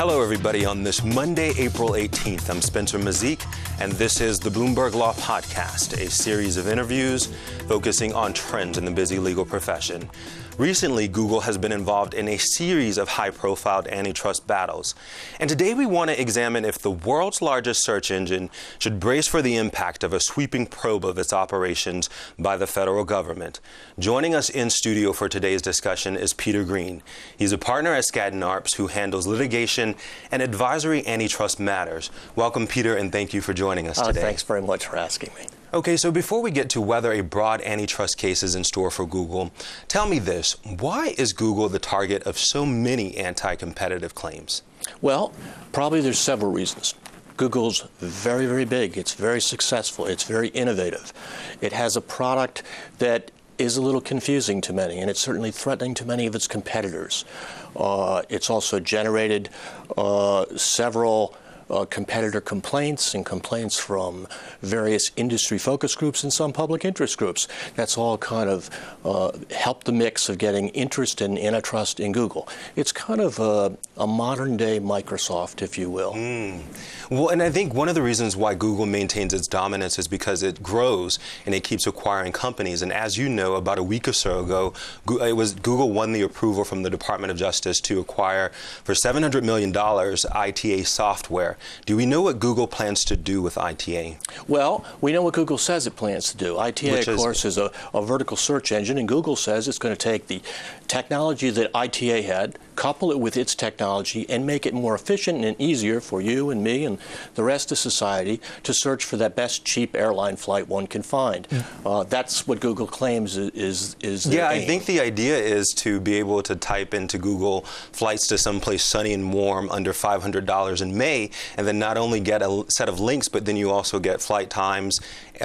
Hello, everybody. On this Monday, April 18th, I'm Spencer Mazyck, and this is the Bloomberg Law Podcast, a series of interviews focusing on trends in the busy legal profession. Recently, Google has been involved in a series of high-profile antitrust battles. And today we want to examine if the world's largest search engine should brace for the impact of a sweeping probe of its operations by the federal government. Joining us in studio for today's discussion is Peter Greene. He's a partner at Skadden Arps who handles litigation and advisory antitrust matters. Welcome, Peter, and thank you for joining us today. Thanks very much for asking me. Okay, so before we get to whether a broad antitrust case is in store for Google, tell me this. Why is Google the target of so many anti-competitive claims? Well, probably there's several reasons. Google's very, very big. It's very successful. It's very innovative. It has a product that is a little confusing to many, and it's certainly threatening to many of its competitors. It's also generated several competitor complaints and complaints from various industry focus groups and some public interest groups. That's all kind of helped the mix of getting interest in antitrust in Google. It's kind of a modern-day Microsoft, if you will. Well, and I think one of the reasons why Google maintains its dominance is because it grows and it keeps acquiring companies. And as you know, about a week or so ago, Google won the approval from the Department of Justice to acquire for $700 million ITA software. Do we know what Google plans to do with ITA? Well, we know what Google says it plans to do. ITA, of course, is a vertical search engine, and Google says it's going to take the technology that ITA had, couple it with its technology, and make it more efficient and easier for you and me and the rest of society to search for that best cheap airline flight one can find. That's what Google claims is their aim. I think the idea is to be able to type into Google flights to someplace sunny and warm under $500 in May, and then not only get a set of links, but then you also get flight times,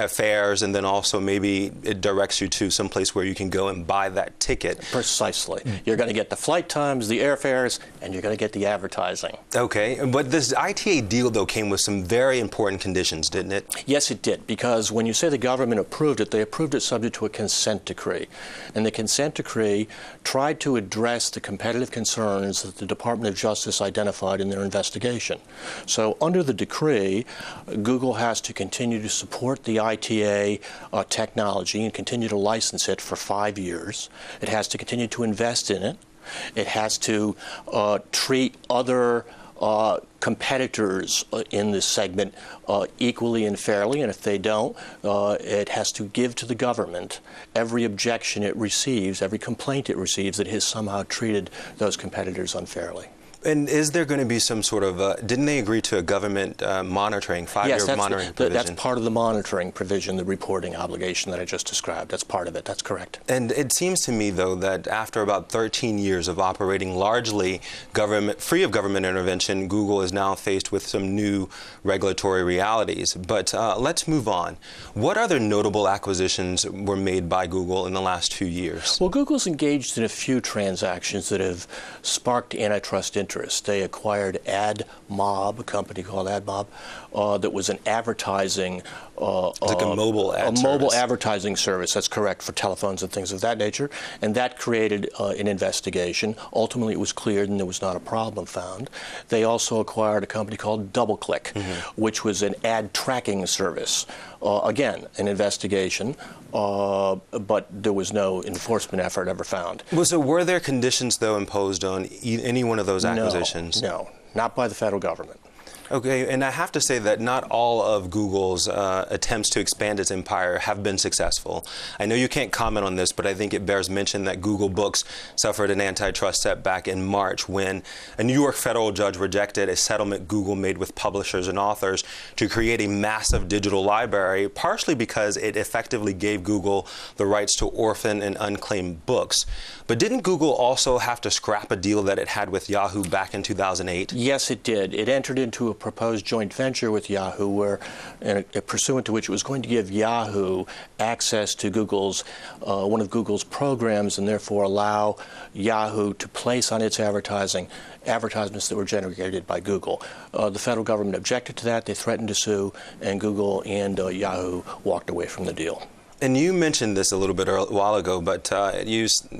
fares, and then also maybe it directs you to someplace where you can go and buy that ticket. Precisely. You're going to get the flight times, the airfares, and you're going to get the advertising. Okay, but this ITA deal, though, came with some very important conditions, didn't it? Yes, it did, because when you say the government approved it, they approved it subject to a consent decree. And the consent decree tried to address the competitive concerns that the Department of Justice identified in their investigation. So under the decree, Google has to continue to support the ITA technology and continue to license it for 5 years. It has to continue to invest in it. It has to treat other competitors in this segment equally and fairly, and if they don't, it has to give to the government every objection it receives, every complaint it receives that has somehow treated those competitors unfairly. And is there going to be some sort of, didn't they agree to a government monitoring, 5-year monitoring provision? That's part of the monitoring provision, the reporting obligation that I just described. That's part of it. That's correct. And it seems to me, though, that after about 13 years of operating largely free of government intervention, Google is now faced with some new regulatory realities. But let's move on. What other notable acquisitions were made by Google in the last 2 years? Well, Google's engaged in a few transactions that have sparked antitrust interest. They acquired AdMob, a company called AdMob, that was an advertising, like a mobile advertising service. That's correct, for telephones and things of that nature. And that created an investigation. Ultimately, it was cleared, and there was not a problem found. They also acquired a company called DoubleClick, which was an ad tracking service. Again, an investigation, but there was no enforcement effort ever found. Well, so were there conditions, though, imposed on any one of those acquisitions? No, not by the federal government. Okay, and I have to say that not all of Google's attempts to expand its empire have been successful. I know you can't comment on this, but I think it bears mention that Google Books suffered an antitrust setback in March when a New York federal judge rejected a settlement Google made with publishers and authors to create a massive digital library, partially because it effectively gave Google the rights to orphan and unclaimed books. But didn't Google also have to scrap a deal that it had with Yahoo back in 2008? Yes, it did. It entered into a proposed joint venture with Yahoo, where, pursuant to which it was going to give Yahoo access to Google's one of Google's programs, and therefore allow Yahoo to place on its advertisements that were generated by Google. The federal government objected to that. They threatened to sue, and Google and Yahoo walked away from the deal. And you mentioned this a little bit a while ago, but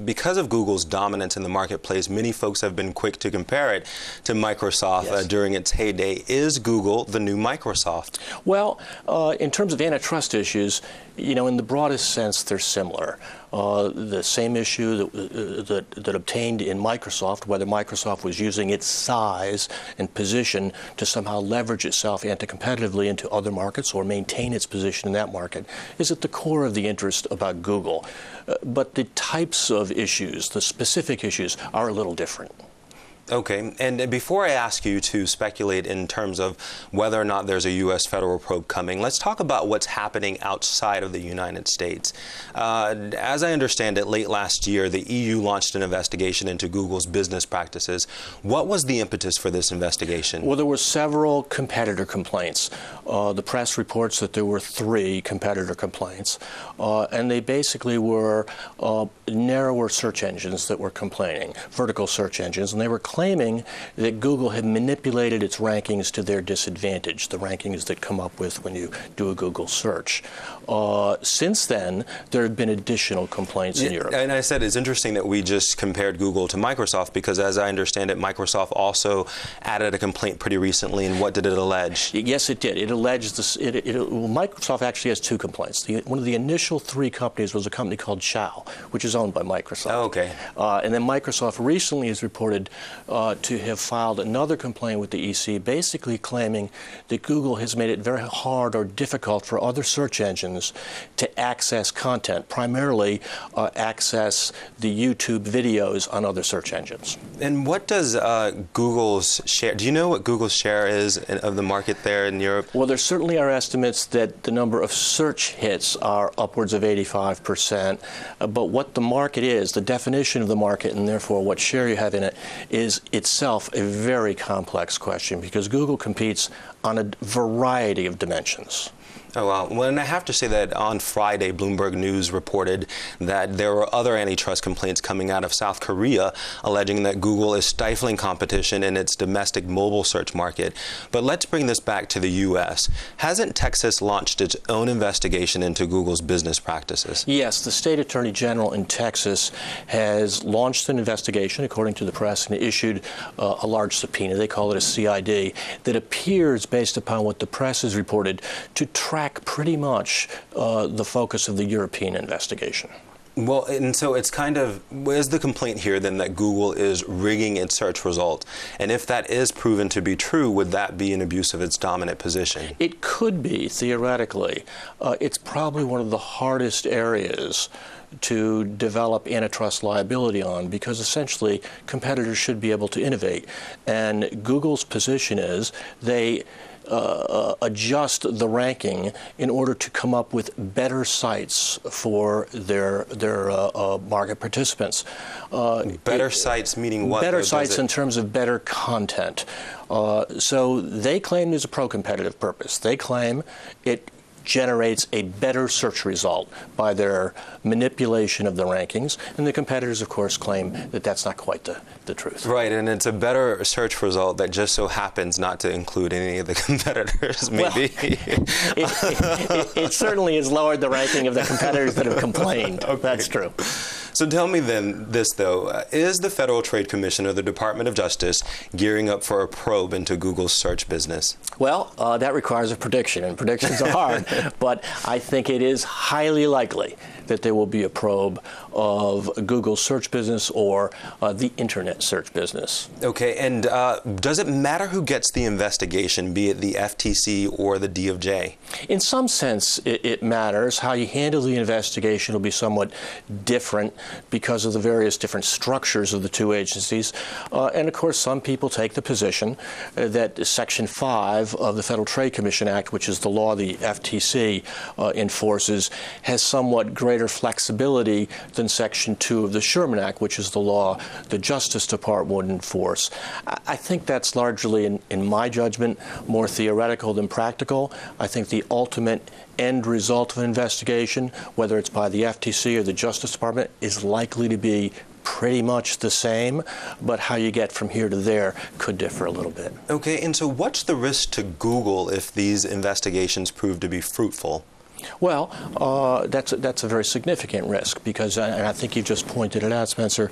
because of Google's dominance in the marketplace, many folks have been quick to compare it to Microsoft. Yes. During its heyday. Is Google the new Microsoft? Well, in terms of antitrust issues, in the broadest sense, they're similar. The same issue that obtained in Microsoft, whether Microsoft was using its size and position to somehow leverage itself anti-competitively into other markets or maintain its position in that market, is at the core of the interest about Google. But the types of issues, the specific issues, are a little different. Okay, and before I ask you to speculate in terms of whether or not there's a U.S. federal probe coming, let's talk about what's happening outside of the United States. As I understand it, late last year, the EU launched an investigation into Google's business practices. What was the impetus for this investigation? Well, there were several competitor complaints. The press reports that there were 3 competitor complaints, and they basically were narrower search engines that were complaining, vertical search engines, and they were claiming that Google had manipulated its rankings to their disadvantage, the rankings that come up with when you do a Google search. Since then, there have been additional complaints in Europe. And I said it's interesting that we just compared Google to Microsoft because, as I understand it, Microsoft also added a complaint pretty recently. And what did it allege? Yes, it did. It alleged this. Microsoft actually has 2 complaints. One of the initial 3 companies was a company called Chow, which is owned by Microsoft. Oh, okay. And then Microsoft recently has reported to have filed another complaint with the EC, basically claiming that Google has made it very hard or difficult for other search engines to access content, primarily access the YouTube videos on other search engines. And what does Google's share, do you know what Google's share is of the market there in Europe? Well, there certainly are estimates that the number of search hits are upwards of 85%, but what the market is, the definition of the market, and therefore what share you have in it, is itself a very complex question because Google competes on a variety of dimensions. Oh, wow. Well, and I have to say that on Friday, Bloomberg News reported that there were other antitrust complaints coming out of South Korea alleging that Google is stifling competition in its domestic mobile search market. But let's bring this back to the U.S. Hasn't Texas launched its own investigation into Google's business practices? Yes, the state attorney general in Texas has launched an investigation, according to the press, and issued a large subpoena. They call it a CID, that appears, based upon what the press has reported, to track pretty much the focus of the European investigation. Well, and so it's kind of, is the complaint here then that Google is rigging its search results? And if that is proven to be true, would that be an abuse of its dominant position? It could be, theoretically. It's probably one of the hardest areas to develop antitrust liability on because essentially competitors should be able to innovate. And Google's position is they adjust the ranking in order to come up with better sites for their market participants. Better sites meaning what? Better sites in terms of better content. So they claim there's a pro-competitive purpose. They claim it generates a better search result by their manipulation of the rankings, and the competitors, of course, claim that that's not quite the truth. Right, and it's a better search result that just so happens not to include any of the competitors, maybe. Well, it certainly has lowered the ranking of the competitors that have complained. Okay. That's true. So tell me then this, though. Is the Federal Trade Commission or the Department of Justice gearing up for a probe into Google's search business? Well, that requires a prediction, and predictions are hard. But I think it is highly likely that there will be a probe of Google's search business or the Internet search business. Okay, and does it matter who gets the investigation, be it the FTC or the DOJ? In some sense, it matters. How you handle the investigation will be somewhat different because of the various different structures of the 2 agencies. And, of course, some people take the position that Section 5 of the Federal Trade Commission Act, which is the law the FTC enforces, has somewhat greater flexibility than Section 2 of the Sherman Act, which is the law the Justice Department would enforce. I think that's largely, in my judgment, more theoretical than practical. I think the ultimate end result of an investigation, whether it's by the FTC or the Justice Department, is likely to be pretty much the same, but how you get from here to there could differ a little bit. Okay, and so what's the risk to Google if these investigations prove to be fruitful? Well, that's a very significant risk because, and I think you just pointed it out, Spencer,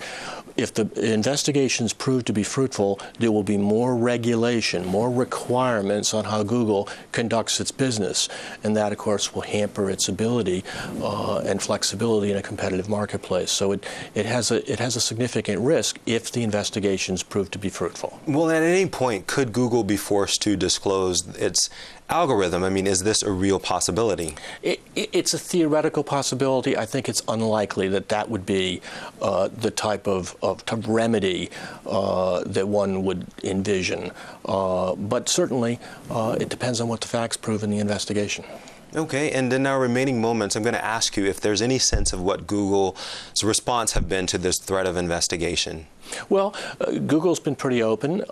if the investigations prove to be fruitful, there will be more regulation, more requirements on how Google conducts its business. And that, of course, will hamper its ability and flexibility in a competitive marketplace. So it has a significant risk if the investigations prove to be fruitful. Well, at any point, could Google be forced to disclose its algorithm? I mean, is this a real possibility? It's a theoretical possibility. I think it's unlikely that that would be the type of remedy that one would envision. But certainly, it depends on what the facts prove in the investigation. Okay, and in our remaining moments, I'm going to ask you if there's any sense of what Google's response have been to this threat of investigation. Well, Google's been pretty open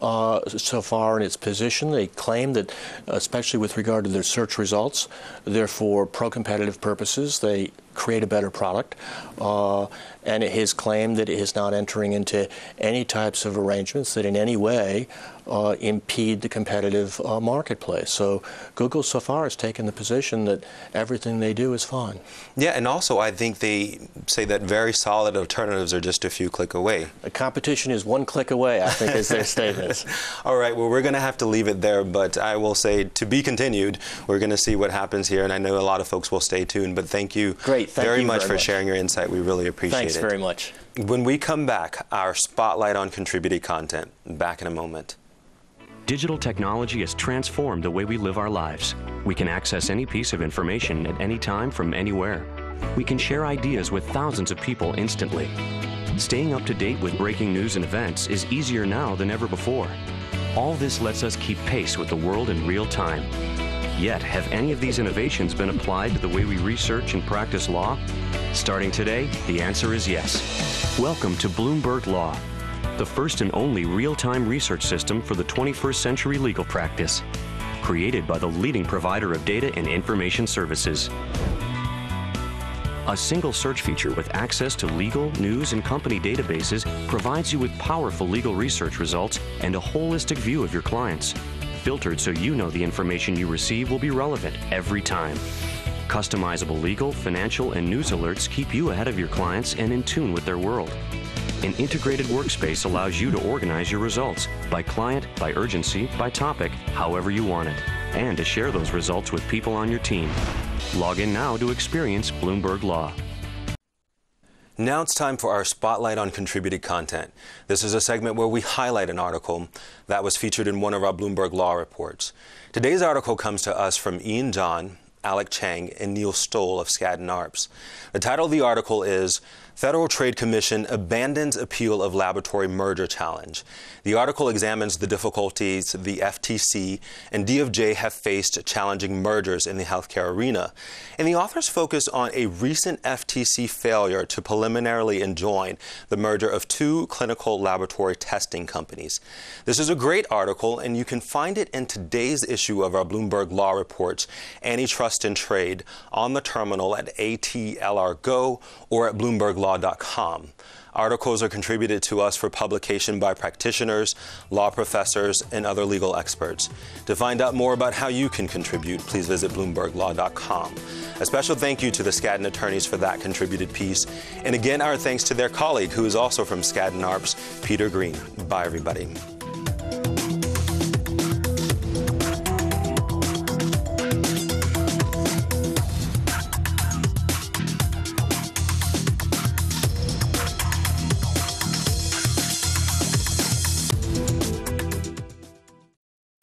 so far in its position. They claim that, especially with regard to their search results, they're for pro-competitive purposes. They create a better product. And it has claimed that it is not entering into any types of arrangements that in any way impede the competitive marketplace. So Google so far has taken the position that everything they do is fine. Yeah, and also I think they say that very solid alternatives are just a few clicks away. The competition is one click away, I think, is their statements. All right, well, we're going to have to leave it there, but I will say to be continued. We're going to see what happens here, and I know a lot of folks will stay tuned, but thank you very much for sharing your insight. We really appreciate it. Thanks very much. When we come back, our spotlight on contributed content. Back in a moment. Digital technology has transformed the way we live our lives. We can access any piece of information at any time from anywhere. We can share ideas with thousands of people instantly. Staying up to date with breaking news and events is easier now than ever before. All this lets us keep pace with the world in real time. Yet, have any of these innovations been applied to the way we research and practice law? Starting today, the answer is yes. Welcome to Bloomberg Law, the first and only real-time research system for the 21st century legal practice, created by the leading provider of data and information services. A single search feature with access to legal, news, and company databases provides you with powerful legal research results and a holistic view of your clients, filtered so you know the information you receive will be relevant every time. Customizable legal, financial, and news alerts keep you ahead of your clients and in tune with their world. An integrated workspace allows you to organize your results by client, by urgency, by topic, however you want it, and to share those results with people on your team. Log in now to experience Bloomberg Law. Now it's time for our Spotlight on Contributed Content. This is a segment where we highlight an article that was featured in one of our Bloomberg Law reports. Today's article comes to us from Ian John, Alec Chang, and Neil Stoll of Skadden Arps. The title of the article is Federal Trade Commission Abandons Appeal of Laboratory Merger Challenge. The article examines the difficulties the FTC and DOJ have faced challenging mergers in the healthcare arena. And the authors focus on a recent FTC failure to preliminarily enjoin the merger of two clinical laboratory testing companies. This is a great article, and you can find it in today's issue of our Bloomberg Law Reports, Antitrust and Trade, on the terminal at ATLR Go or at BloombergLaw.com. Articles are contributed to us for publication by practitioners, law professors, and other legal experts. To find out more about how you can contribute, please visit BloombergLaw.com. A special thank you to the Skadden attorneys for that contributed piece. And again, our thanks to their colleague, who is also from Skadden Arps, Peter Greene. Bye, everybody.